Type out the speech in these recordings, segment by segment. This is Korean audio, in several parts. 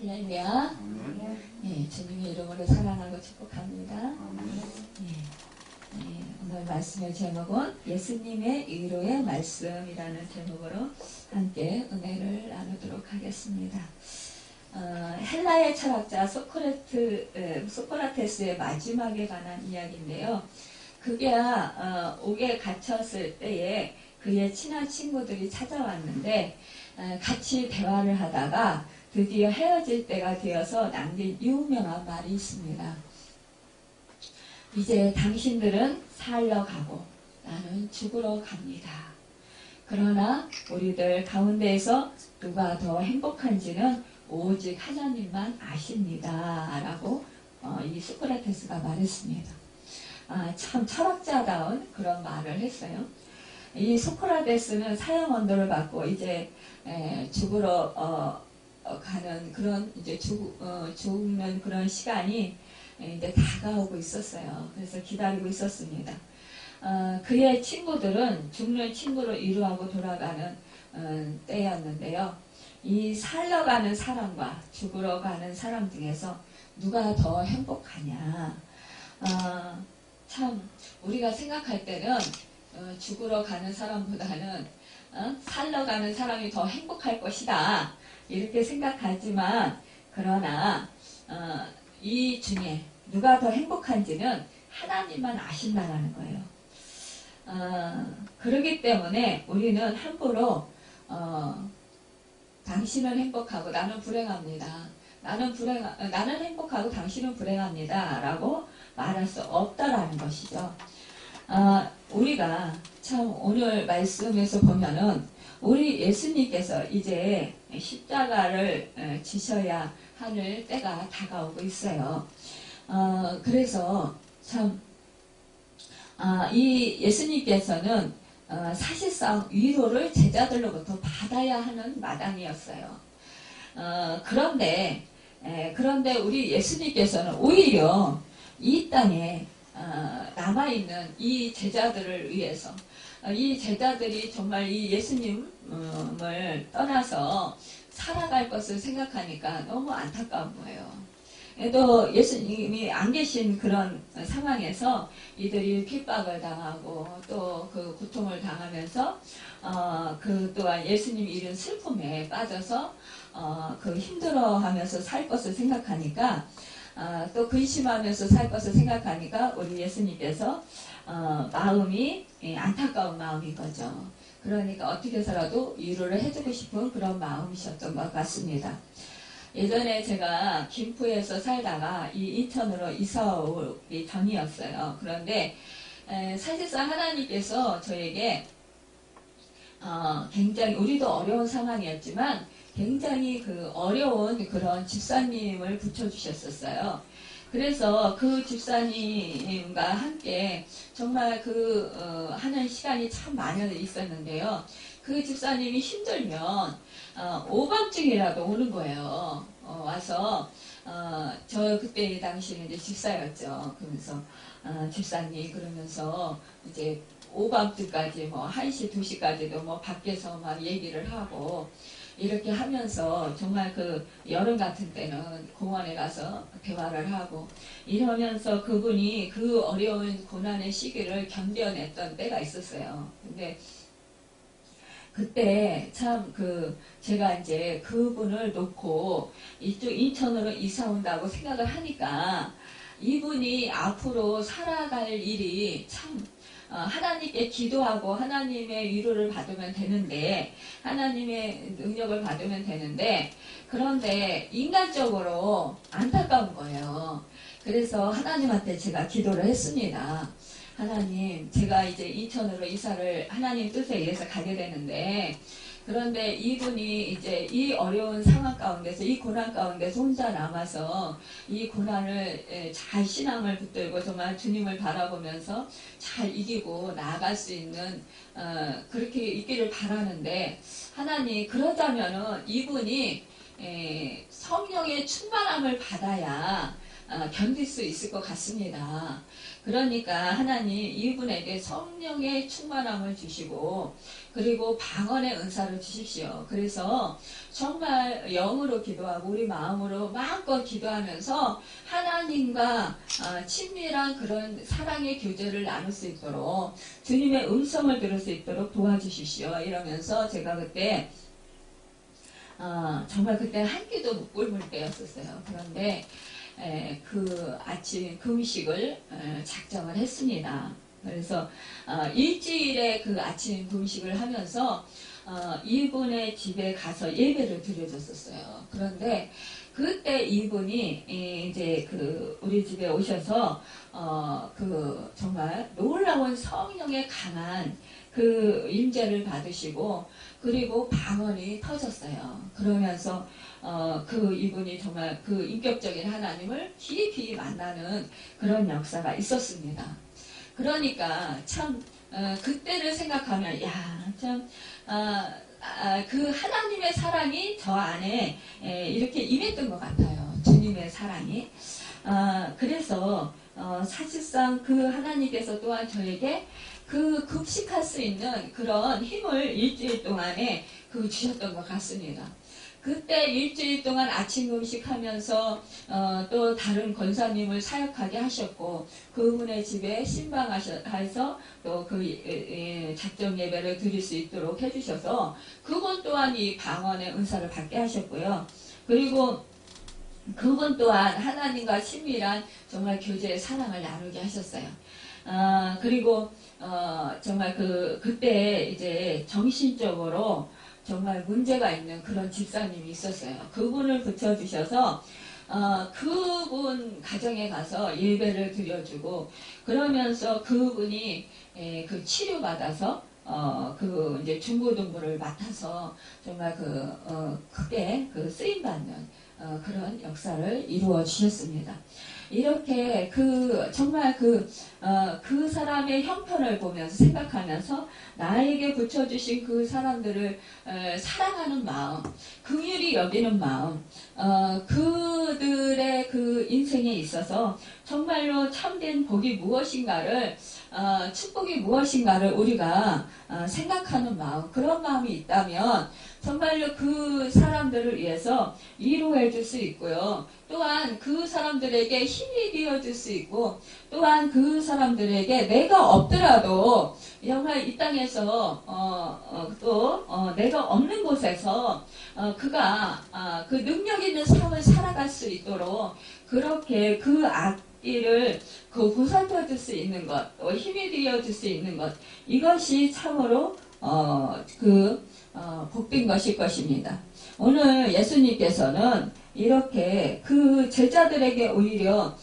할렐루야. 예, 주님의 이름으로 사랑하고 축복합니다. 오늘 말씀의 제목은 예수님의 위로의 말씀이라는 제목으로 함께 은혜를 나누도록 하겠습니다. 헬라의 철학자 소크라테스의 마지막에 관한 이야기인데요. 그가 옥에 갇혔을 때에 그의 친한 친구들이 찾아왔는데 같이 대화를 하다가 드디어 헤어질 때가 되어서 남긴 유명한 말이 있습니다. 이제 당신들은 살러 가고 나는 죽으러 갑니다. 그러나 우리들 가운데에서 누가 더 행복한지는 오직 하나님만 아십니다. 라고 이 소크라테스가 말했습니다. 참 철학자다운 그런 말을 했어요. 이 소크라테스는 사형 언도를 받고 이제 죽으러 가는 그런 이제 죽는 그런 시간이 이제 다가오고 있었어요. 그래서 기다리고 있었습니다. 그의 친구들은 죽는 친구를 위로하고 돌아가는 때였는데요. 이 살러 가는 사람과 죽으러 가는 사람 중에서 누가 더 행복하냐? 참 우리가 생각할 때는 죽으러 가는 사람보다는 살러 가는 사람이 더 행복할 것이다. 이렇게 생각하지만 그러나 이 중에 누가 더 행복한지는 하나님만 아신다는 거예요. 그렇기 때문에 우리는 함부로 당신은 행복하고 나는 불행합니다. 나는 행복하고 당신은 불행합니다. 라고 말할 수 없다라는 것이죠. 우리가 참 오늘 말씀에서 보면은 우리 예수님께서 이제 십자가를 지셔야 하는 때가 다가오고 있어요. 그래서 참 이 예수님께서는 사실상 위로를 제자들로부터 받아야 하는 마당이었어요. 그런데 우리 예수님께서는 오히려 이 땅에 남아있는 이 제자들을 위해서 이 제자들이 정말 이 예수님을 떠나서 살아갈 것을 생각하니까 너무 안타까운 거예요. 또 예수님이 안 계신 그런 상황에서 이들이 핍박을 당하고 또 그 고통을 당하면서 그 또한 예수님이 이룬 슬픔에 빠져서 그 힘들어하면서 살 것을 생각하니까 또 근심하면서 살 것을 생각하니까 우리 예수님께서 마음이 안타까운 마음인 거죠. 그러니까 어떻게 해서라도 위로를 해주고 싶은 그런 마음이셨던 것 같습니다. 예전에 제가 김포에서 살다가 이 인천으로 이사 오기 전이었어요. 그런데 사실상 하나님께서 저에게 굉장히 우리도 어려운 상황이었지만 굉장히 그 어려운 그런 집사님을 붙여주셨었어요. 그래서 그 집사님과 함께 정말 하는 시간이 참 많이 있었는데요. 그 집사님이 힘들면 오밤중이라도 오는 거예요. 와서 저 그때 당시는 이제 집사였죠. 그러면서 집사님 그러면서 이제 오밤중까지 뭐 1시, 2시까지도 뭐 밖에서 막 얘기를 하고 이렇게 하면서 정말 그 여름 같은 때는 공원에 가서 대화를 하고 이러면서 그분이 그 어려운 고난의 시기를 견뎌냈던 때가 있었어요. 근데 그때 참 제가 이제 그분을 놓고 이쪽 인천으로 이사 온다고 생각을 하니까 이분이 앞으로 살아갈 일이 참 하나님께 기도하고 하나님의 위로를 받으면 되는데 하나님의 능력을 받으면 되는데 그런데 인간적으로 안타까운 거예요. 그래서 하나님한테 제가 기도를 했습니다. 하나님, 제가 이제 인천으로 이사를 하나님 뜻에 의해서 가게 되는데 그런데 이분이 이제 이 어려운 상황 가운데서 이 고난 가운데서 혼자 남아서 이 고난을 잘 신앙을 붙들고 정말 주님을 바라보면서 잘 이기고 나아갈 수 있는 그렇게 있기를 바라는데 하나님 그러자면은 이분이 성령의 충만함을 받아야 견딜 수 있을 것 같습니다. 그러니까 하나님 이분에게 성령의 충만함을 주시고 그리고 방언의 은사를 주십시오. 그래서 정말 영으로 기도하고 우리 마음으로 마음껏 기도하면서 하나님과 친밀한 그런 사랑의 교제를 나눌 수 있도록 주님의 음성을 들을 수 있도록 도와주십시오. 이러면서 제가 그때 정말 그때 한 끼도 못 굶을 때였었어요. 그런데 그 아침 금식을 작정을 했습니다. 그래서 일주일에 그 아침 금식을 하면서 이분의 집에 가서 예배를 드려줬었어요. 그런데 그때 이분이 이제 그 우리 집에 오셔서 그 정말 놀라운 성령의 강한 그 임재를 받으시고 그리고 방언이 터졌어요. 그러면서 그 이분이 정말 그 인격적인 하나님을 깊이 만나는 그런 역사가 있었습니다. 그러니까 참 그때를 생각하면 참 그 하나님의 사랑이 저 안에 이렇게 임했던 것 같아요. 주님의 사랑이. 그래서 사실상 그 하나님께서 또한 저에게 그 급식할 수 있는 그런 힘을 일주일 동안에 주셨던 것 같습니다. 그때 일주일 동안 아침 금식하면서 또 다른 권사님을 사역하게 하셨고 그분의 집에 신방하셔서 또 그 작정 예배를 드릴 수 있도록 해주셔서 그분 또한 이 방언의 은사를 받게 하셨고요. 그리고 그분 또한 하나님과 친밀한 정말 교제의 사랑을 나누게 하셨어요. 그리고 정말 그때 이제 정신적으로 정말 문제가 있는 그런 집사님이 있었어요. 그분을 붙여주셔서 그분 가정에 가서 예배를 드려주고 그러면서 그분이 그 치료받아서 그 이제 중고등부를 맡아서 정말 크게 쓰임받는 그런 역사를 이루어 주셨습니다. 이렇게 정말 그 사람의 형편을 보면서 생각하면서 나에게 붙여주신 그 사람들을 사랑하는 마음, 긍휼히 여기는 마음, 그들의 그 인생에 있어서 정말로 참된 복이 무엇인가를 축복이 무엇인가를 우리가 생각하는 마음, 그런 마음이 있다면 정말로 그 사람들을 위해서 위로해 줄 수 있고요. 또한 그 사람들에게 힘이 되어줄 수 있고 또한 그 사람들에게 내가 없더라도 정말 이 땅에서 내가 없는 곳에서 그가 그 능력 있는 삶을 살아갈 수 있도록 그렇게 그 앞길을 보살펴 줄 수 있는 것, 또 힘이 되어줄 수 있는 것, 이것이 참으로 복된 것일 것입니다. 오늘 예수님께서는 이렇게 그 제자들에게 오히려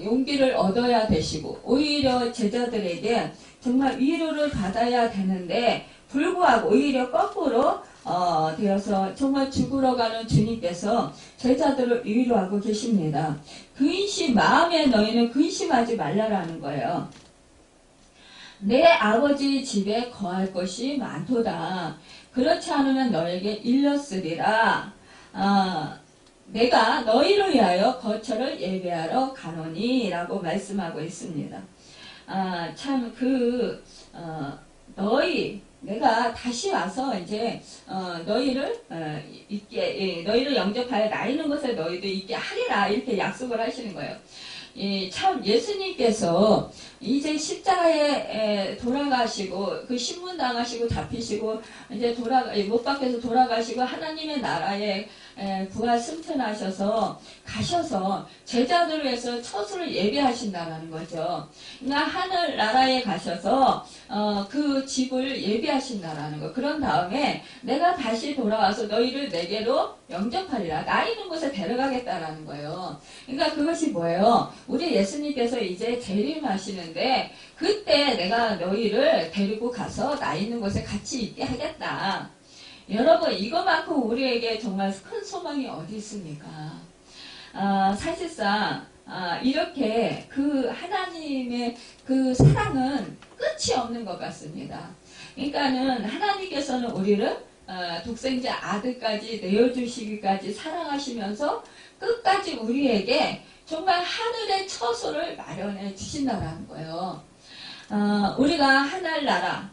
용기를 얻어야 되시고 오히려 제자들에게 정말 위로를 받아야 되는데 불구하고 오히려 거꾸로 되어서 정말 죽으러 가는 주님께서 제자들을 위로하고 계십니다. 마음에 너희는 근심하지 말라라는 거예요. 내 아버지 집에 거할 것이 많도다. 그렇지 않으면 너에게 일렀으리라. 내가 너희를 위하여 거처를 예배하러 가노니 라고 말씀하고 있습니다. 참 내가 다시 와서 이제 너희를 너희를 영접하여 나 있는 곳에 너희도 있게 하리라 이렇게 약속을 하시는 거예요. 참 예수님께서 이제 십자가에 돌아가시고 그 신문당하시고 잡히시고 이제 못 박혀서 돌아가시고 하나님의 나라에 부활 승천하셔서 가셔서 제자들을 위해서 처소를 예배하신다는 거죠. 그러니까 하늘 나라에 가셔서 그 집을 예배하신다라는 거. 그런 다음에 내가 다시 돌아와서 너희를 내게로 영접하리라. 나 있는 곳에 데려가겠다라는 거예요. 그러니까 그것이 뭐예요? 우리 예수님께서 이제 재림하시는데 그때 내가 너희를 데리고 가서 나 있는 곳에 같이 있게 하겠다. 여러분 이거만큼 우리에게 정말 큰 소망이 어디 있습니까? 사실상 이렇게 그 하나님의 그 사랑은 끝이 없는 것 같습니다. 그러니까는 하나님께서는 우리를 독생자 아들까지 내어주시기까지 사랑하시면서 끝까지 우리에게 정말 하늘의 처소를 마련해 주신다라는 거예요. 우리가 하늘나라,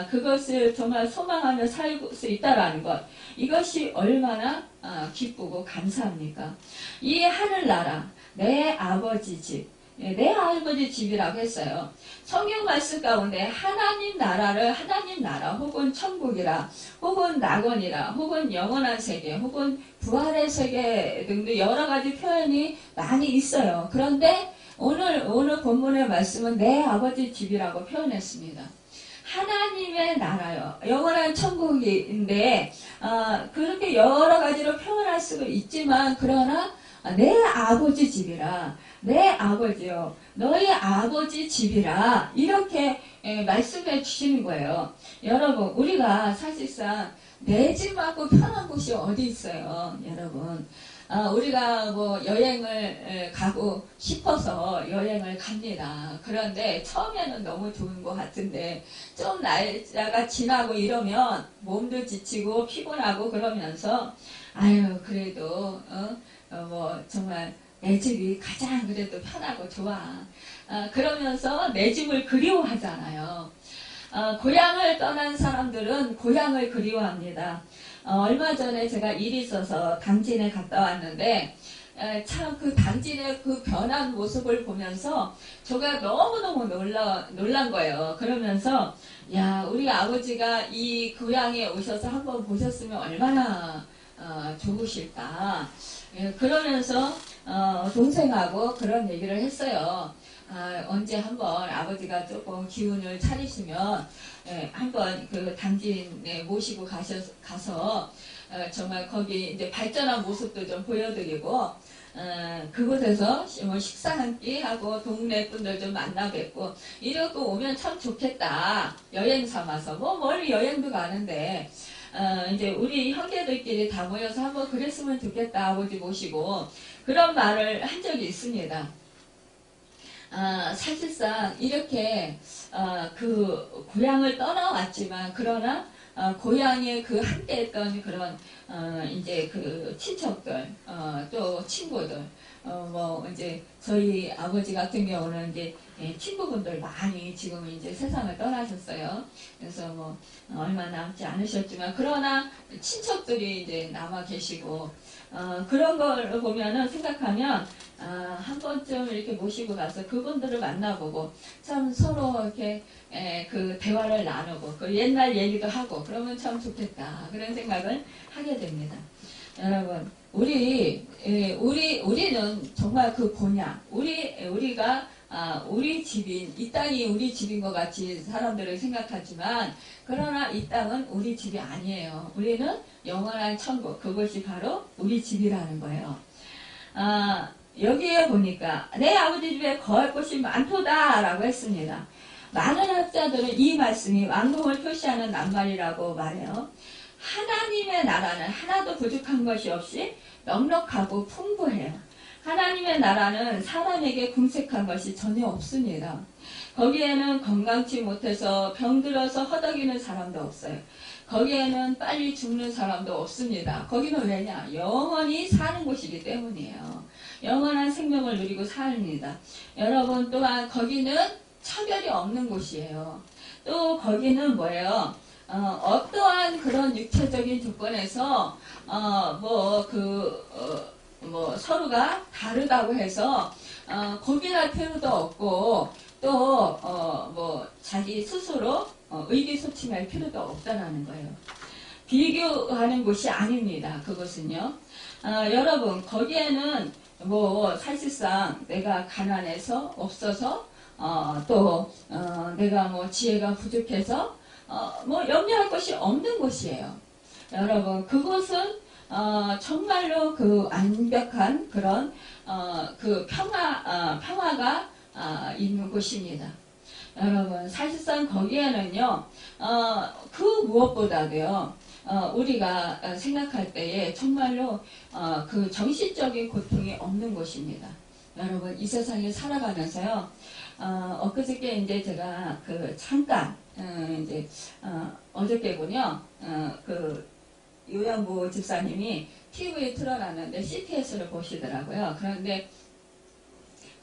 그것을 정말 소망하며 살 수 있다라는 것, 이것이 얼마나 기쁘고 감사합니까? 이 하늘나라, 내 아버지 집, 내 아버지 집이라고 했어요. 성경 말씀 가운데 하나님 나라를 하나님 나라 혹은 천국이라 혹은 낙원이라 혹은 영원한 세계 혹은 부활의 세계 등등 여러 가지 표현이 많이 있어요. 그런데 오늘 본문의 말씀은 내 아버지 집이라고 표현했습니다. 하나님의 나라요. 영원한 천국인데 그렇게 여러 가지로 표현할 수도 있지만 그러나 내 아버지 집이라 내 아버지요. 너희 아버지 집이라 이렇게 말씀해 주시는 거예요. 여러분 우리가 사실상 내 집 말고 편한 곳이 어디 있어요. 여러분 우리가 뭐 여행을 가고 싶어서 여행을 갑니다. 그런데 처음에는 너무 좋은 것 같은데 좀 날짜가 지나고 이러면 몸도 지치고 피곤하고 그러면서 아유 그래도 뭐 정말 내 집이 가장 그래도 편하고 좋아. 그러면서 내 집을 그리워하잖아요. 고향을 떠난 사람들은 고향을 그리워합니다. 얼마 전에 제가 일이 있어서 당진에 갔다 왔는데 참 그 당진의 그 변한 모습을 보면서 제가 너무너무 놀란 거예요. 그러면서 야 우리 아버지가 이 고향에 오셔서 한번 보셨으면 얼마나 좋으실까. 그러면서 동생하고 그런 얘기를 했어요. 언제 한번 아버지가 조금 기운을 차리시면 한번 그 당진에 모시고 가서 정말 거기 이제 발전한 모습도 좀 보여드리고 그곳에서 뭐 식사 한 끼 하고 동네 분들 좀 만나 뵙고 이러고 오면 참 좋겠다. 여행 삼아서 뭐 멀리 여행도 가는데 이제 우리 형제들끼리 다 모여서 한번 그랬으면 좋겠다. 아버지 모시고 그런 말을 한 적이 있습니다. 사실상 이렇게 그 고향을 떠나왔지만 그러나 고향에 그 함께했던 그런 이제 그 친척들 또 친구들 뭐 이제 저희 아버지 같은 경우는 이제 친구분들 많이 지금 이제 세상을 떠나셨어요. 그래서 뭐 얼마 남지 않으셨지만 그러나 친척들이 이제 남아 계시고 그런 걸 보면은 생각하면 한 번쯤 이렇게 모시고 가서 그분들을 만나보고 참 서로 이렇게 그 대화를 나누고 그 옛날 얘기도 하고 그러면 참 좋겠다 그런 생각을 하게 됩니다. 여러분 우리는 정말 그 본향 우리가 우리 집인 이 땅이 우리 집인 것 같이 사람들을 생각하지만 그러나 이 땅은 우리 집이 아니에요. 우리는 영원한 천국 그것이 바로 우리 집이라는 거예요. 여기에 보니까 내 아버지 집에 거할 곳이 많도다 라고 했습니다. 많은 학자들은 이 말씀이 왕궁을 표시하는 낱말이라고 말해요. 하나님의 나라는 하나도 부족한 것이 없이 넉넉하고 풍부해요. 하나님의 나라는 사람에게 궁색한 것이 전혀 없습니다. 거기에는 건강치 못해서 병들어서 허덕이는 사람도 없어요. 거기에는 빨리 죽는 사람도 없습니다. 거기는 왜냐? 영원히 사는 곳이기 때문이에요. 영원한 생명을 누리고 삽니다. 여러분 또한 거기는 차별이 없는 곳이에요. 또 거기는 뭐예요? 어떠한 그런 육체적인 조건에서 뭐 서로가 다르다고 해서 고민할 필요도 없고 또 뭐 자기 스스로 의기소침할 필요도 없다라는 거예요. 비교하는 곳이 아닙니다. 그것은요. 여러분 거기에는 뭐 사실상 내가 가난해서 없어서 또 내가 뭐 지혜가 부족해서 뭐 염려할 것이 없는 곳이에요. 여러분 그곳은 정말로 그 완벽한 그런 그 평화가 있는 곳입니다. 여러분 사실상 거기에는요 그 무엇보다도요 우리가 생각할 때에 정말로 그 정신적인 고통이 없는 곳입니다. 여러분 이 세상에 살아가면서요 엊그저께 이제 제가 그 잠깐 이제 어저께군요 그 요양부 집사님이 TV에 틀어놨는데 CTS를 보시더라고요. 그런데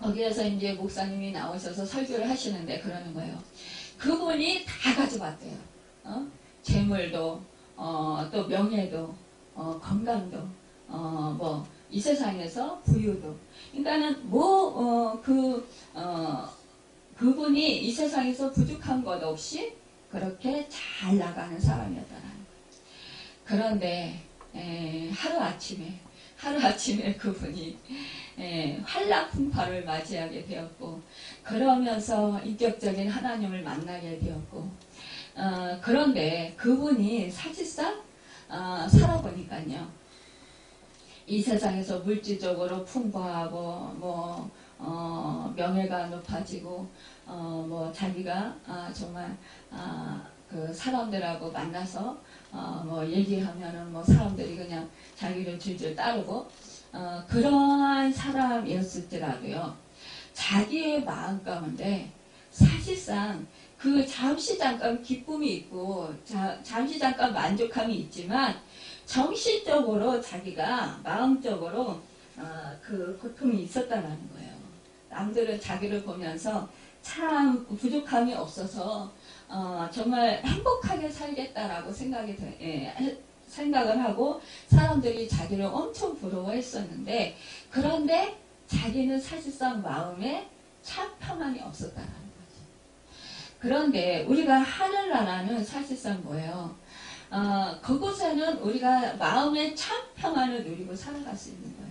거기에서 이제 목사님이 나오셔서 설교를 하시는데 그러는 거예요. 그분이 다 가져갔대요. 재물도, 또 명예도, 건강도, 뭐, 이 세상에서 부유도. 그러니까는 그분이 이 세상에서 부족한 것 없이 그렇게 잘 나가는 사람이었다는 거예요. 그런데, 하루아침에 그분이 환락풍파를 맞이하게 되었고, 그러면서 인격적인 하나님을 만나게 되었고, 그런데 그분이 사실상 살아보니까요, 이 세상에서 물질적으로 풍부하고 명예가 높아지고 뭐 자기가 정말 그 사람들하고 만나서 뭐 얘기하면은 뭐 사람들이 그냥 자기를 줄줄 따르고 그러한 사람이었을지라도요, 자기의 마음 가운데 사실상 그 잠시 잠깐 기쁨이 있고 잠시 잠깐 만족함이 있지만 정신적으로 자기가 마음적으로 그 고통이 있었다는 거예요. 남들은 자기를 보면서 참 부족함이 없어서 정말 행복하게 살겠다라고 생각을 하고 사람들이 자기를 엄청 부러워했었는데, 그런데 자기는 사실상 마음에 참 평안이 없었다는 거죠. 그런데 우리가 하늘나라는 사실상 뭐예요? 그곳에는 우리가 마음의 참 평안을 누리고 살아갈 수 있는 거예요.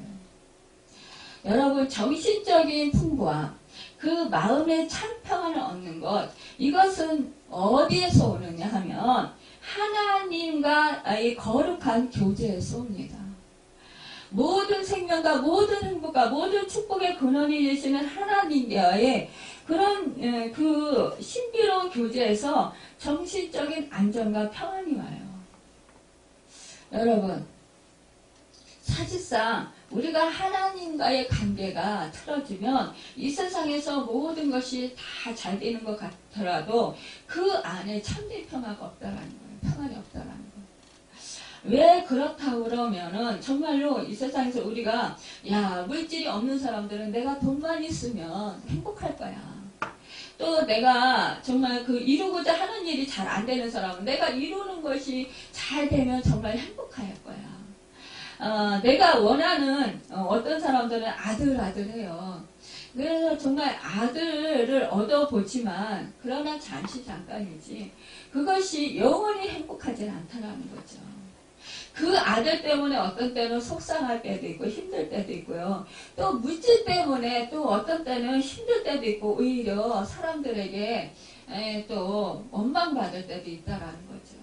여러분, 정신적인 풍부와 그 마음의 참 평안을 얻는 것, 이것은 어디에서 오느냐 하면 하나님과 이 거룩한 교제에서 옵니다. 모든 생명과 모든 행복과 모든 축복의 근원이 되시는 하나님과의 그런 그 신비로운 교제에서 정신적인 안정과 평안이 와요. 여러분, 사실상 우리가 하나님과의 관계가 틀어지면 이 세상에서 모든 것이 다 잘 되는 것 같더라도 그 안에 참된 평화가 없다라는 거예요. 평안이 없다라는 거예요. 왜 그렇다고 그러면은 정말로 이 세상에서 우리가 물질이 없는 사람들은 내가 돈만 있으면 행복할 거야. 또 내가 정말 그 이루고자 하는 일이 잘 안 되는 사람은 내가 이루는 것이 잘 되면 정말 행복할 거야. 내가 원하는 어떤 사람들은 아들해요. 그래서 정말 아들을 얻어보지만 그러나 잠시 잠깐이지 그것이 영원히 행복하지 않다는 거죠. 그 아들 때문에 어떤 때는 속상할 때도 있고 힘들 때도 있고요. 또 물질 때문에 또 어떤 때는 힘들 때도 있고 오히려 사람들에게 또 원망받을 때도 있다라는 거죠.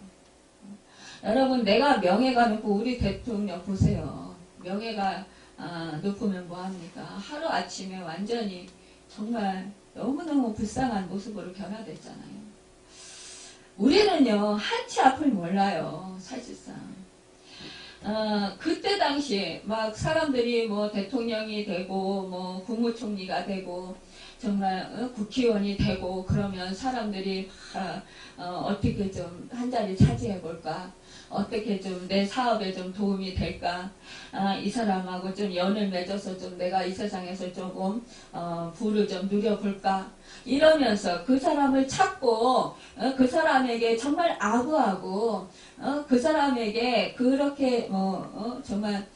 여러분, 내가 명예가 높고 우리 대통령 보세요. 명예가 높으면 뭐합니까? 하루아침에 완전히 정말 너무너무 불쌍한 모습으로 변화됐잖아요. 우리는요, 한치 앞을 몰라요, 사실상. 그때 당시에 막 사람들이 뭐 대통령이 되고 뭐 국무총리가 되고 정말 국회의원이 되고 그러면 사람들이 어떻게 좀 한 자리 차지해 볼까, 어떻게 좀 내 사업에 좀 도움이 될까, 이 사람하고 좀 연을 맺어서 좀 내가 이 세상에서 조금 부를 좀 누려볼까, 이러면서 그 사람을 찾고 그 사람에게 정말 아부하고 그 사람에게 그렇게 정말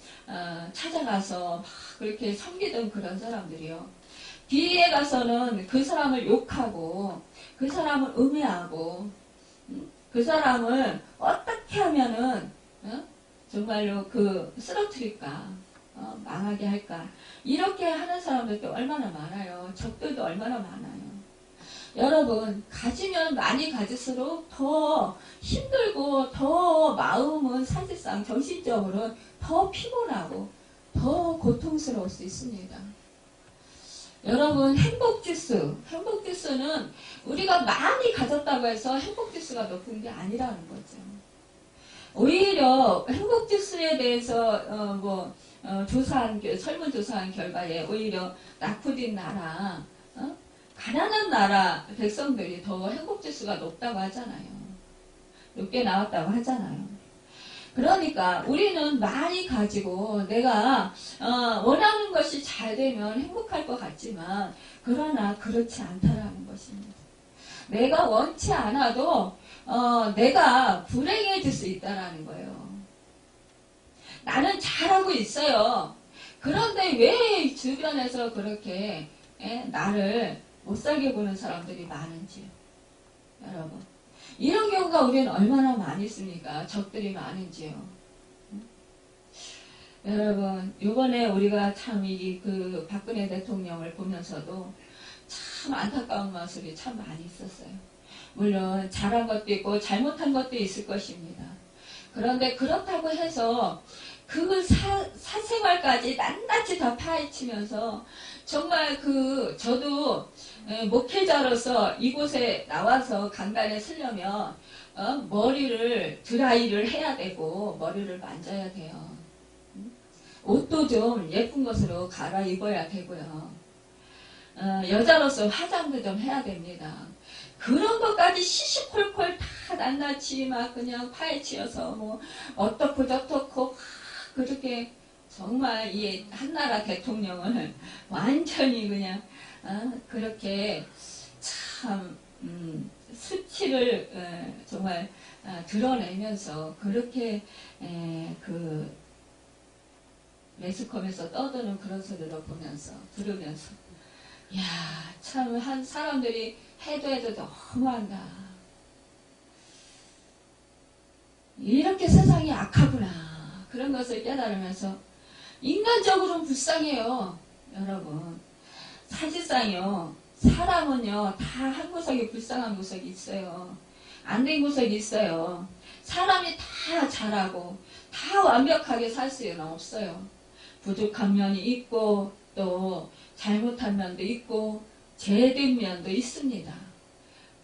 찾아가서 막 그렇게 섬기던 그런 사람들이요. 뒤에 가서는 그 사람을 욕하고 그 사람을 음해하고 그 사람을 어떻게 하면은 정말로 쓰러뜨릴까, 망하게 할까, 이렇게 하는 사람들도 얼마나 많아요. 적들도 얼마나 많아요. 여러분, 가지면 많이 가질수록 더 힘들고 더 마음은 사실상 정신적으로 더 피곤하고 더 고통스러울 수 있습니다. 여러분, 행복지수는 우리가 많이 가졌다고 해서 행복지수가 높은 게 아니라는 거죠. 오히려 행복지수에 대해서 설문조사한 결과에 오히려 낙후된 나라, 가난한 나라 백성들이 더 행복지수가 높다고 하잖아요. 높게 나왔다고 하잖아요. 그러니까 우리는 많이 가지고 내가 원하는 것이 잘 되면 행복할 것 같지만 그러나 그렇지 않다라는 것입니다. 내가 원치 않아도 내가 불행해질 수 있다라는 거예요. 나는 잘하고 있어요. 그런데 왜 주변에서 그렇게 나를 못살게 보는 사람들이 많은지요. 여러분, 이런 경우가 우리는 얼마나 많이 있습니까? 적들이 많은지요. 여러분, 요번에 우리가 참 그 박근혜 대통령을 보면서도 참 안타까운 모습이 참 많이 있었어요. 물론 잘한 것도 있고 잘못한 것도 있을 것입니다. 그런데 그렇다고 해서 그 사생활까지 낱낱이 다 파헤치면서 정말 저도 목회자로서 이곳에 나와서 강단에 서려면 머리를 드라이를 해야 되고 머리를 만져야 돼요. 옷도 좀 예쁜 것으로 갈아입어야 되고요. 여자로서 화장도 좀 해야 됩니다. 그런 것까지 시시콜콜 다 낱낱이 막 그냥 파헤치어서 뭐 어떻고 저떻고 그렇게 정말 이 한나라 대통령을 완전히 그냥 그렇게 참 수치를 정말 드러내면서 그렇게 그 매스컴에서 떠드는 그런 소리를 들으면서 야, 참 한 사람들이 해도 너무한다. 이렇게 세상이 악하구나. 그런 것을 깨달으면서 인간적으로는 불쌍해요. 여러분. 사실상요. 사람은요. 다 한 구석에 불쌍한 구석이 있어요. 안 된 구석이 있어요. 사람이 다 잘하고 다 완벽하게 살 수는 없어요. 부족한 면이 있고 또 잘못한 면도 있고 죄된 면도 있습니다.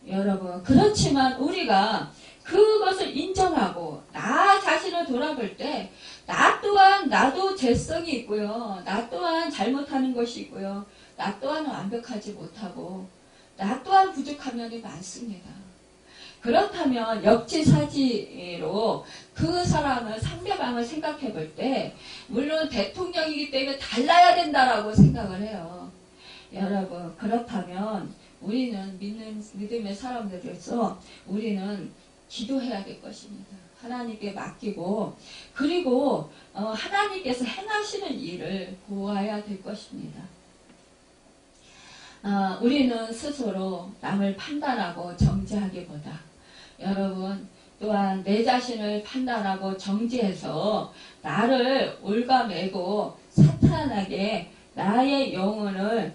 여러분, 그렇지만 우리가 그것을 인정하고 나 자신을 돌아볼 때 나 또한 나도 죄성이 있고요. 나 또한 잘못하는 것이 있고요. 나 또한 완벽하지 못하고 나 또한 부족한 면이 많습니다. 그렇다면 역지사지로 그 사람을 상대방을 생각해 볼 때 물론 대통령이기 때문에 달라야 된다라고 생각을 해요. 여러분, 그렇다면 우리는 믿음의 사람들로서 우리는 기도해야 될 것입니다. 하나님께 맡기고 그리고 하나님께서 행하시는 일을 보아야 될 것입니다. 우리는 스스로 남을 판단하고 정죄하기보다 여러분 또한 내 자신을 판단하고 정죄해서 나를 올가매고 사탄에게 나의 영혼을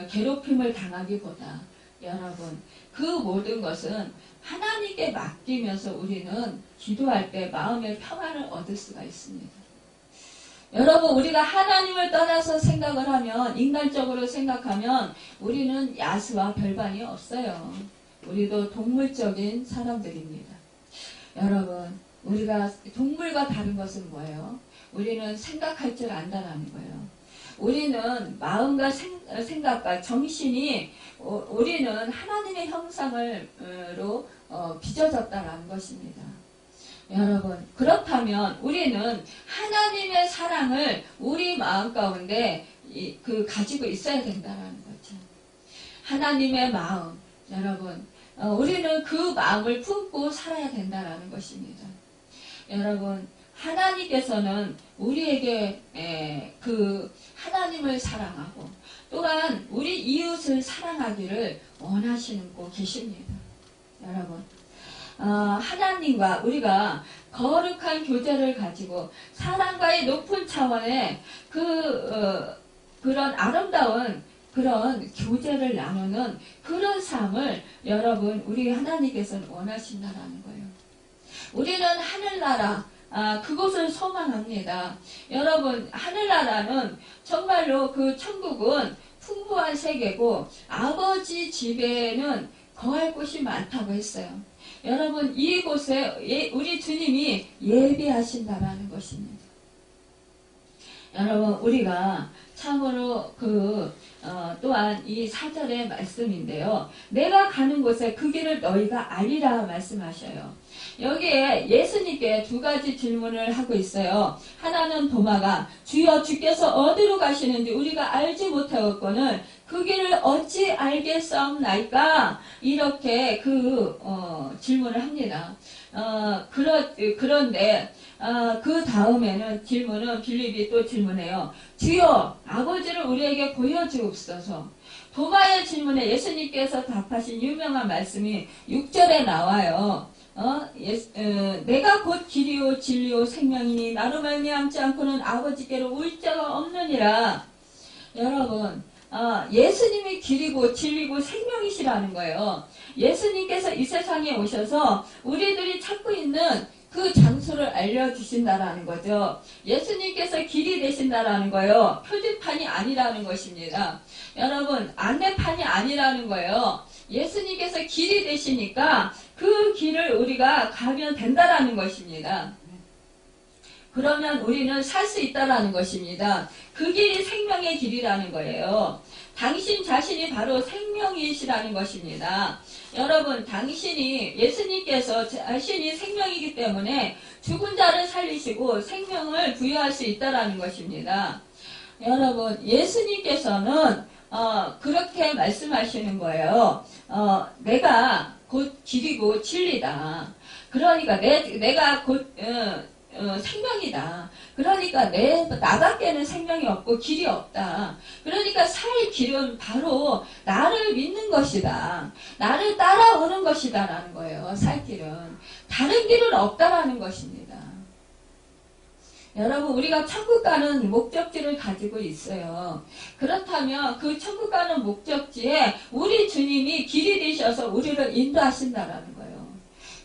괴롭힘을 당하기보다 여러분 그 모든 것은 하나님께 맡기면서 우리는 기도할 때 마음의 평안을 얻을 수가 있습니다. 여러분 우리가 하나님을 떠나서 생각을 하면 인간적으로 생각하면 우리는 야수와 별반이 없어요. 우리도 동물적인 사람들입니다. 여러분 우리가 동물과 다른 것은 뭐예요? 우리는 생각할 줄 안다라는 거예요. 우리는 마음과 생각과 정신이 우리는 하나님의 형상으로 빚어졌다라는 것입니다. 여러분 그렇다면 우리는 하나님의 사랑을 우리 마음 가운데 가지고 있어야 된다는 거죠. 하나님의 마음 여러분 우리는 그 마음을 품고 살아야 된다는 것입니다. 여러분 하나님께서는 우리에게 그 하나님을 사랑하고 또한 우리 이웃을 사랑하기를 원하시고 계십니다. 여러분 하나님과 우리가 거룩한 교제를 가지고 사랑과의 높은 차원의 그런 아름다운 그런 교제를 나누는 그런 삶을 여러분 우리 하나님께서는 원하신다라는 거예요. 우리는 하늘나라 그곳을 소망합니다. 여러분 하늘나라는 정말로 그 천국은 풍부한 세계고 아버지 집에는 거할 곳이 많다고 했어요. 여러분 이곳에 우리 주님이 예배하신다라는 것입니다. 여러분 우리가 참으로 또한 이 4절의 말씀인데요. 내가 가는 곳에 그 길을 너희가 알리라 말씀하셔요. 여기에 예수님께 두 가지 질문을 하고 있어요. 하나는 도마가 주여 주께서 어디로 가시는지 우리가 알지 못하였거늘 그 길을 어찌 알겠사옵나이까? 이렇게 질문을 합니다. 그런데 그 다음에는 빌립이 또 질문해요. 주여 아버지를 우리에게 보여주옵소서. 도마의 질문에 예수님께서 답하신 유명한 말씀이 6절에 나와요. 내가 곧 길이요 진리요 생명이니 나로 말미암지 않고는 아버지께로 올 자가 없느니라. 여러분, 예수님이 길이고 진리고 생명이시라는 거예요. 예수님께서 이 세상에 오셔서 우리들이 찾고 있는 그 장소를 알려주신다라는 거죠. 예수님께서 길이 되신다라는 거예요. 표지판이 아니라는 것입니다. 여러분, 안내판이 아니라는 거예요. 예수님께서 길이 되시니까 그 길을 우리가 가면 된다라는 것입니다. 그러면 우리는 살 수 있다라는 것입니다. 그 길이 생명의 길이라는 거예요. 당신 자신이 바로 생명이시라는 것입니다. 여러분, 예수님께서 자신이 생명이기 때문에 죽은 자를 살리시고 생명을 부여할 수 있다라는 것입니다. 여러분, 예수님께서는 그렇게 말씀하시는 거예요. 내가 곧 길이고 진리다. 그러니까 내가 곧 생명이다. 그러니까 나밖에는 생명이 없고 길이 없다. 그러니까 살 길은 바로 나를 믿는 것이다. 나를 따라오는 것이다 라는 거예요. 살 길은. 다른 길은 없다라는 것입니다. 여러분, 우리가 천국 가는 목적지를 가지고 있어요. 그렇다면 그 천국 가는 목적지에 우리 주님이 길이 되셔서 우리를 인도하신다라는 거예요.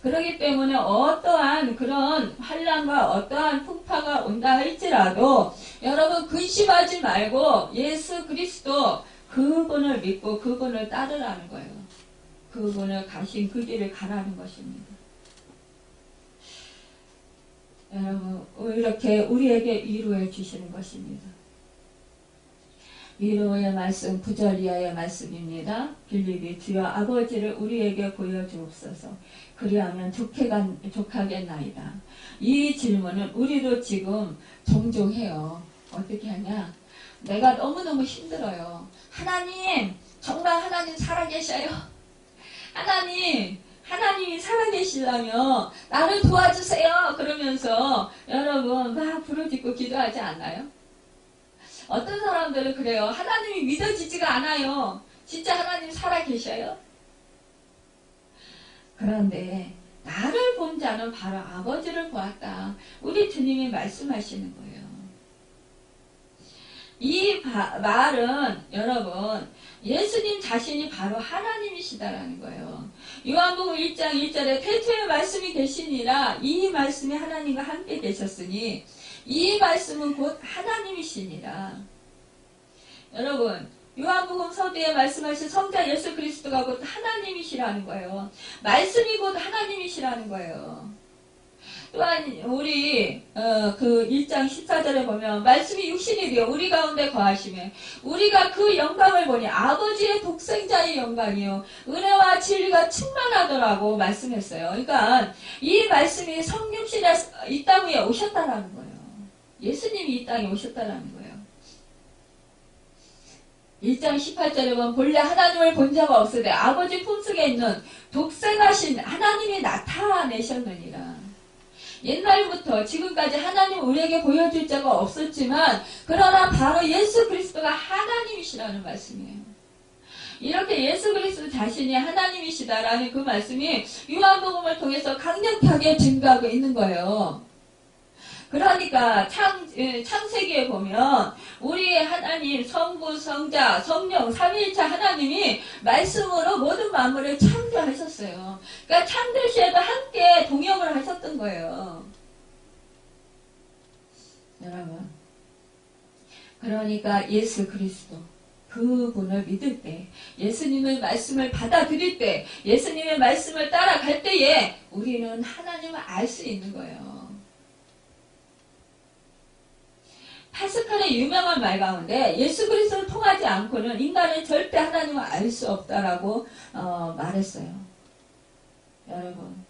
그렇기 때문에 어떠한 그런 환난과 어떠한 풍파가 온다 할지라도 여러분 근심하지 말고 예수 그리스도 그분을 믿고 그분을 따르라는 거예요. 그분을 가신 그 길을 가라는 것입니다. 여러분, 이렇게 우리에게 위로해 주시는 것입니다. 위로의 말씀 9절 이하의 말씀입니다. 빌립이 주여 아버지를 우리에게 보여주옵소서. 그리하면 족하겠나이다. 이 질문은 우리도 지금 종종 해요. 어떻게 하냐? 내가 너무너무 힘들어요. 하나님, 정말 하나님 살아계셔요. 하나님이 살아계시려면 나를 도와주세요. 그러면서 여러분 막 부르짖고 기도하지 않나요? 어떤 사람들은 그래요. 하나님이 믿어지지가 않아요. 진짜 하나님 살아계셔요? 그런데 나를 본 자는 바로 아버지를 보았다. 우리 주님이 말씀하시는 거예요. 이 말은 여러분 예수님 자신이 바로 하나님이시다라는 거예요. 요한복음 1장 1절에 태초에 말씀이 계시니라 이 말씀이 하나님과 함께 계셨으니 이 말씀은 곧 하나님이시니라. 여러분, 요한복음 서두에 말씀하신 성자 예수 그리스도가 곧 하나님이시라는 거예요. 말씀이 곧 하나님이시라는 거예요. 또한 우리 그 1장 14절에 보면 말씀이 육신이 되어 우리 가운데 거하시며 우리가 그 영광을 보니 아버지의 독생자의 영광이요 은혜와 진리가 충만하더라고 말씀했어요. 그러니까 이 말씀이 성육신에 이 땅 위에 오셨다라는 거예요. 예수님이 이 땅에 오셨다라는 거예요. 1장 18절에 보면 본래 하나님을 본 자가 없으되 아버지 품속에 있는 독생하신 하나님이 나타내셨느니라. 옛날부터 지금까지 하나님 우리에게 보여줄 자가 없었지만 그러나 바로 예수 그리스도가 하나님이시라는 말씀이에요. 이렇게 예수 그리스도 자신이 하나님이시다라는 그 말씀이 요한복음을 통해서 강력하게 증거하고 있는 거예요. 그러니까 창세기에 보면 우리 하나님 성부, 성자, 성령, 삼위일체 하나님이 말씀으로 모든 만물을 창조하셨어요. 그러니까 창조 시에도 함께 동역을 하셨던 거예요. 여러분, 그러니까 예수 그리스도 그분을 믿을 때, 예수님의 말씀을 받아들일 때, 예수님의 말씀을 따라갈 때에 우리는 하나님을 알 수 있는 거예요. 파스칼의 유명한 말 가운데 예수 그리스도를 통하지 않고는 인간은 절대 하나님을 알 수 없다라고 말했어요. 여러분,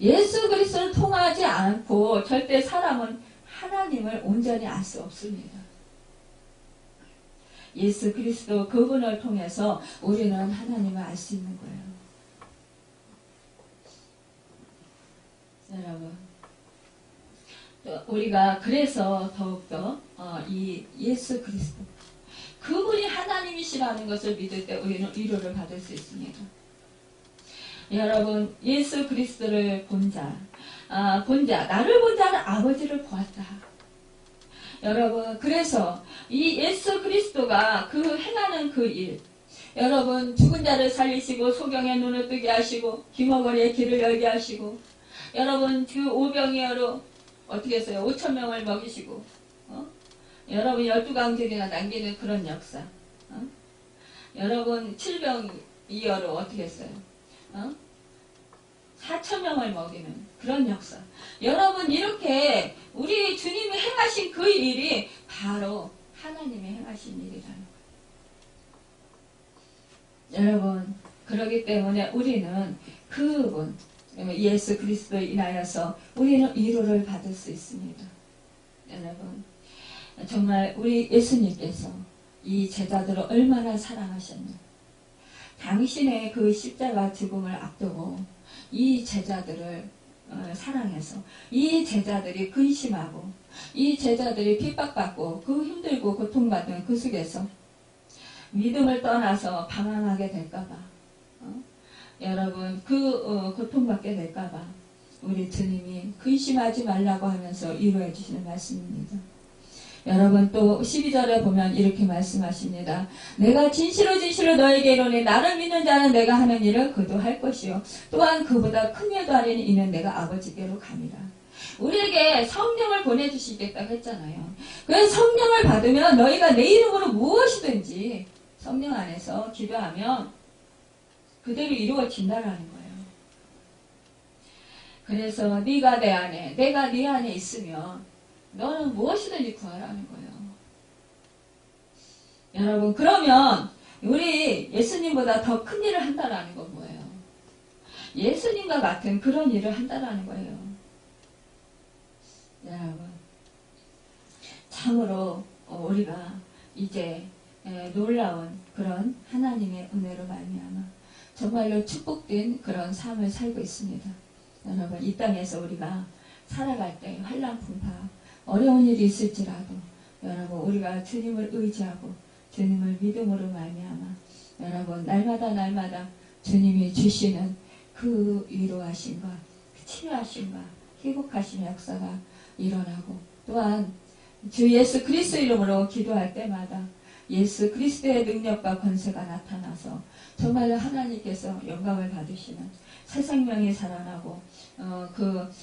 예수 그리스도를 통하지 않고 절대 사람은 하나님을 온전히 알 수 없습니다. 예수 그리스도 그분을 통해서 우리는 하나님을 알 수 있는 거예요. 여러분, 우리가 그래서 더욱더 이 예수 그리스도 그분이 하나님이시라는 것을 믿을 때 우리는 위로를 받을 수 있습니다. 여러분, 예수 그리스도를 본 자, 나를 본 자는 아버지를 보았다. 여러분, 그래서 이 예수 그리스도가 그 행하는 그 일, 여러분, 죽은 자를 살리시고 소경의 눈을 뜨게 하시고 귀머거리의 길을 열게 하시고, 여러분, 그 오병이어로 어떻게 했어요? 5,000명을 먹이시고, 여러분 12강들이나 남기는 그런 역사, 여러분 7병이어로 어떻게 했어요? 4,000명을 먹이는 그런 역사. 여러분, 이렇게 우리 주님이 행하신 그 일이 바로 하나님이 행하신 일이라는 거예요. 여러분, 그렇기 때문에 우리는 그분 예수 그리스도에 인하여서 우리는 위로를 받을 수 있습니다. 여러분, 정말 우리 예수님께서 이 제자들을 얼마나 사랑하셨냐. 당신의 그 십자가 죽음을 앞두고 이 제자들을 사랑해서 이 제자들이 근심하고 이 제자들이 핍박받고 그 힘들고 고통받는 그 속에서 믿음을 떠나서 방황하게 될까봐, 여러분 그 고통받게 될까봐 우리 주님이 근심하지 말라고 하면서 위로해 주시는 말씀입니다. 여러분, 또 12절에 보면 이렇게 말씀하십니다. 내가 진실로 진실로 너에게 이르노니 나를 믿는 자는 내가 하는 일을 그도 할 것이요 또한 그보다 큰 일도 하리니 이는 내가 아버지께로 가니라. 우리에게 성령을 보내주시겠다고 했잖아요. 그래서 성령을 받으면 너희가 내 이름으로 무엇이든지 성령 안에서 기도하면 그대로 이루어진다라는 거예요. 그래서 네가 내 안에, 내가 네 안에 있으면 너는 무엇이든지 구하라는 거예요. 여러분, 그러면 우리 예수님보다 더 큰 일을 한다라는 건 뭐예요? 예수님과 같은 그런 일을 한다라는 거예요. 여러분, 참으로 우리가 이제 놀라운 그런 하나님의 은혜로 말미암아 정말로 축복된 그런 삶을 살고 있습니다. 여러분, 이 땅에서 우리가 살아갈 때 환난 풍파 어려운 일이 있을지라도 여러분, 우리가 주님을 의지하고 주님을 믿음으로 말미암아 여러분, 날마다 주님이 주시는 그 위로하심과 그 치료하심과 회복하심의 역사가 일어나고, 또한 주 예수 그리스도 이름으로 기도할 때마다 예수 그리스도의 능력과 권세가 나타나서 정말로 하나님께서 영광을 받으시는 새 생명이 살아나고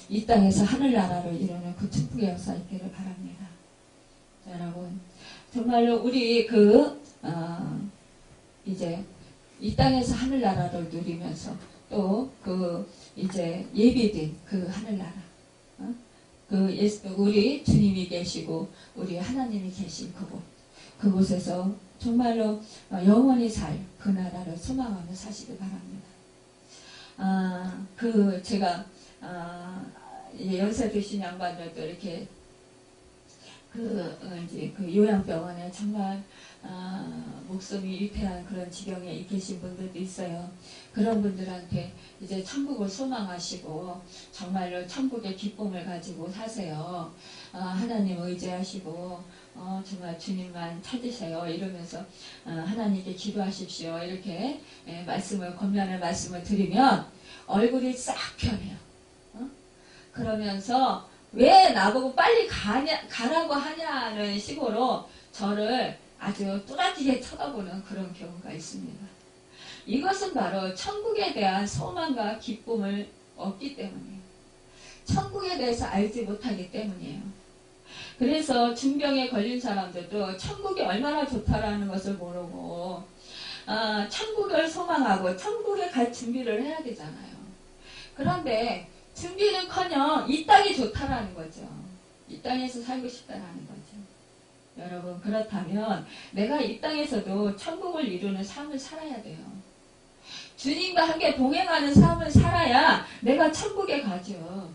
이 땅에서 하늘나라를 이루는 그 축복의 역사 있기를 바랍니다. 여러분, 정말로 우리 이제 이 땅에서 하늘나라를 누리면서 또 이제 예비된 그 하늘나라, 우리 주님이 계시고 우리 하나님이 계신 그곳에서 정말로 영원히 살 그 나라를 소망하며 사시기 바랍니다. 제가 연세 드신 양반들도 이렇게 이제 요양병원에 정말 목숨이 위태한 그런 지경에 계신 분들도 있어요. 그런 분들한테 이제 천국을 소망하시고 정말로 천국의 기쁨을 가지고 사세요. 하나님 의지하시고 정말 주님만 찾으세요. 이러면서 하나님께 기도하십시오. 이렇게 권면의 말씀을 드리면 얼굴이 싹 변해요. 그러면서 왜 나보고 빨리 가라고 하냐는 식으로 저를 아주 뚜렷하게 쳐다보는 그런 경우가 있습니다. 이것은 바로 천국에 대한 소망과 기쁨을 얻기 때문이에요. 천국에 대해서 알지 못하기 때문이에요. 그래서 중병에 걸린 사람들도 천국이 얼마나 좋다라는 것을 모르고 천국을 소망하고 천국에 갈 준비를 해야 되잖아요. 그런데 준비는커녕 이 땅이 좋다라는 거죠. 이 땅에서 살고 싶다라는 거죠. 여러분, 그렇다면 내가 이 땅에서도 천국을 이루는 삶을 살아야 돼요. 주님과 함께 동행하는 삶을 살아야 내가 천국에 가죠.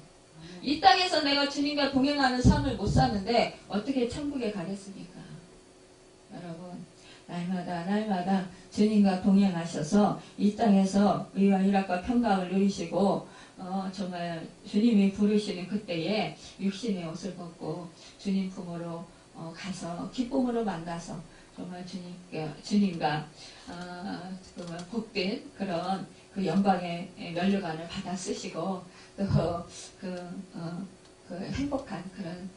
이 땅에서 내가 주님과 동행하는 삶을 못 사는데 어떻게 천국에 가겠습니까? 여러분, 날마다 주님과 동행하셔서 이 땅에서 의와 희락과 평강을 누리시고 정말 주님이 부르시는 그때에 육신의 옷을 벗고 주님 품으로 가서 기쁨으로 만나서 정말 주님과 복된 그런 그 영광의 면류관을 받아 쓰시고 또 그 행복한 그런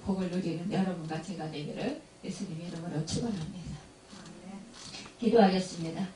복을 누리는 여러분과 제가 되기를 예수님 이름으로 축원합니다. 기도하겠습니다.